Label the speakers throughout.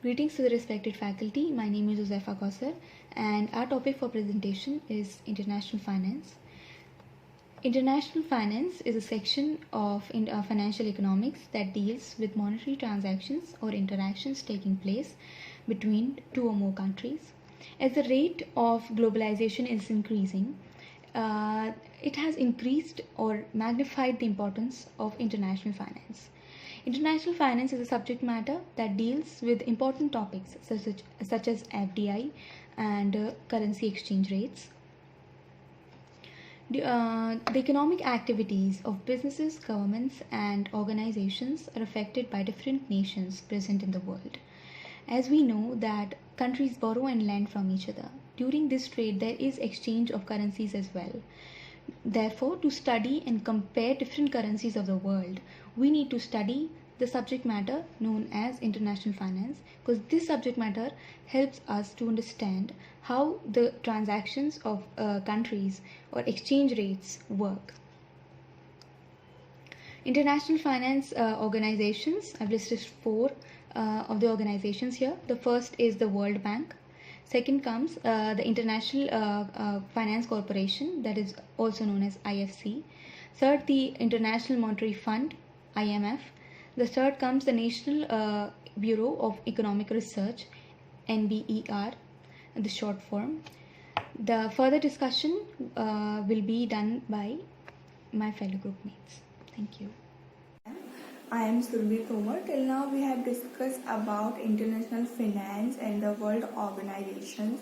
Speaker 1: Greetings to the respected faculty. My name is Josefa Kausar and our topic for presentation is International Finance. International finance is a section of financial economics that deals with monetary transactions or interactions taking place between two or more countries. As the rate of globalization is increasing, it has increased or magnified the importance of international finance. International finance is a subject matter that deals with important topics such as FDI and currency exchange rates. The economic activities of businesses, governments, and organizations are affected by different nations present in the world. As we know that countries borrow and lend from each other. During this trade, there is exchange of currencies as well. Therefore, to study and compare different currencies of the world, we need to study the subject matter known as international finance, because this subject matter helps us to understand how the transactions of countries or exchange rates work. International finance organizations, I've listed four of the organizations here. The first is the World Bank. Second comes the International Finance Corporation, that is also known as IFC. Third, the International Monetary Fund, IMF. The third comes the National Bureau of Economic Research, NBER, the short form. The further discussion will be done by my fellow group mates. Thank you.
Speaker 2: I am Surbhi Tomar. Till now we have discussed about international finance and the world organizations.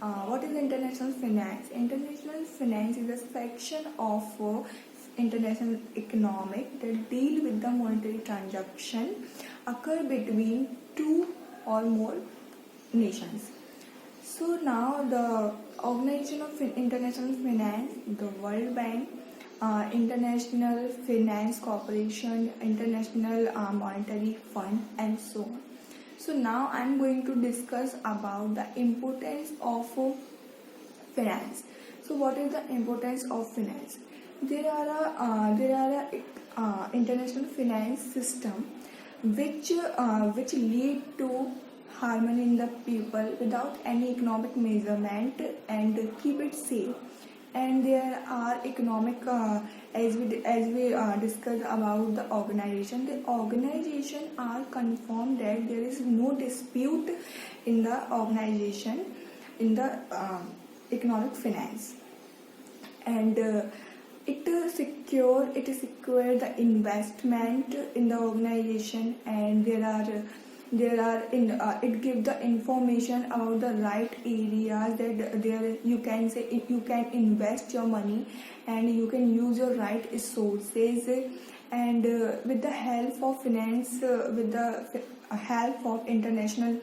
Speaker 2: What is international finance? International finance is a section of international economic that deal with the monetary transaction occur between two or more nations. So now the Organization of International Finance, the World Bank, International Finance Corporation, International Monetary Fund, and so on. So now I am going to discuss about the importance of finance. So what is the importance of finance? There are a international finance system which lead to harmony in the people without any economic measurement and keep it safe. And there are economic as we discussed about the organization. The organization are confirmed that there is no dispute in the organization in the economic finance, and it secure the investment in the organization, and it gives the information about the right areas that there you can invest your money and you can use your right sources, and with the help of finance, with the help of international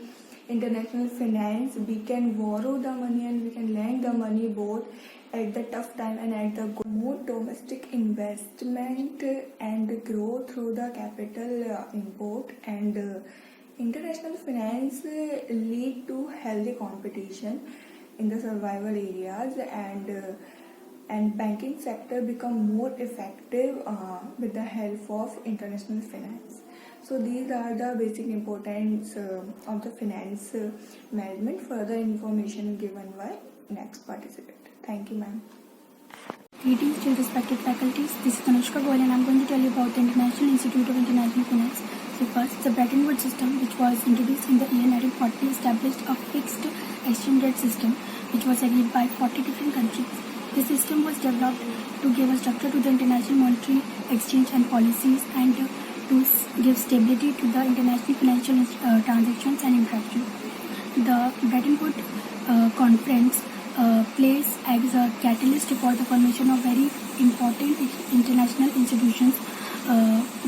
Speaker 2: finance, we can borrow the money and we can lend the money both at the tough time and at the good. More domestic investment and grow through the capital import, and international finance lead to healthy competition in the survival areas, and banking sector become more effective with the help of international finance. So these are the basic importance of the finance management. Further information given by next participant. Thank you, ma'am.
Speaker 3: Greetings to respected faculties. This is Anushka Goyal and I am going to tell you about the International Institute of International Finance. So first, the Bretton Woods system, which was introduced in the year 1940, established a fixed exchange rate system which was agreed by 40 different countries. This system was developed to give a structure to the international monetary exchange and policies, and to give stability to the international financial transactions and interactions. The Bretton Woods conference plays as a catalyst for the formation of very important international institutions,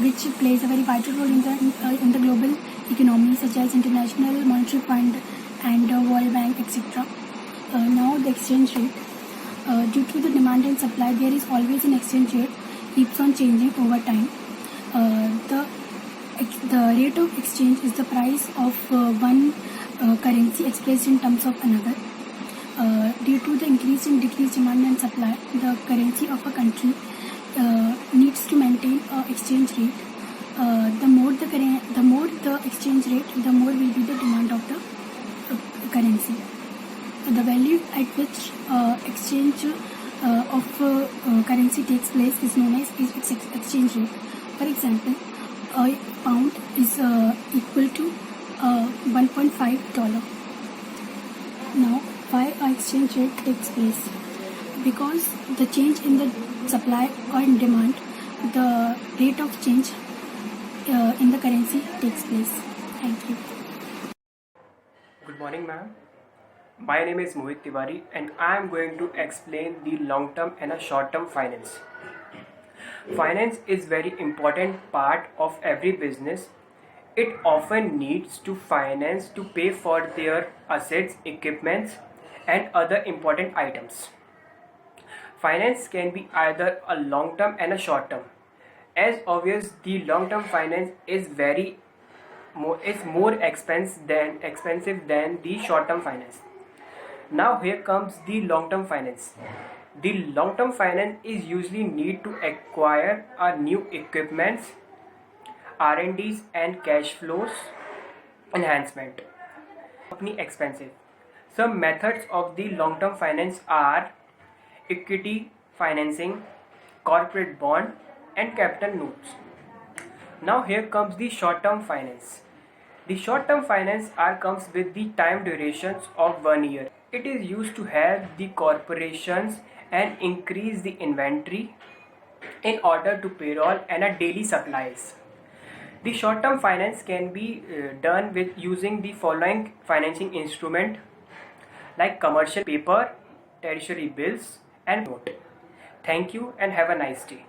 Speaker 3: which plays a very vital role in the global economy, such as International Monetary Fund and World Bank, etc. Now the exchange rate. Due to the demand and supply, there is always an exchange rate, keeps on changing over time. The rate of exchange is the price of one currency expressed in terms of another. Due to the increase and decreased demand and supply, the currency of a country needs to maintain an exchange rate the more the exchange rate, the more will be the demand of the currency. The value at which exchange of currency takes place is known as its exchange rate. For example, a pound is equal to $1.5. Now, why our exchange rate takes place? Because the change in the supply or in demand, the rate of change in the currency takes place. Thank you.
Speaker 4: Good morning, ma'am. My name is Mohit Tiwari and I am going to explain the long-term and a short-term finance. Finance is very important part of every business. It often needs to finance to pay for their assets, equipments and other important items. Finance can be either a long-term and a short-term. As obvious, the long-term finance is more expensive than the short-term finance. Now here comes the long-term finance. The long-term finance is usually need to acquire a new equipments, R&Ds and cash flows enhancement. Company expensive. Some methods of the long-term finance are equity financing, corporate bond and capital notes. Now here comes the short-term finance. The short-term finance comes with the time durations of 1 year. It is used to help the corporations and increase the inventory in order to payroll and a daily supplies. The short-term finance can be done with using the following financing instrument like commercial paper, treasury bills and note. Thank you and have a nice day.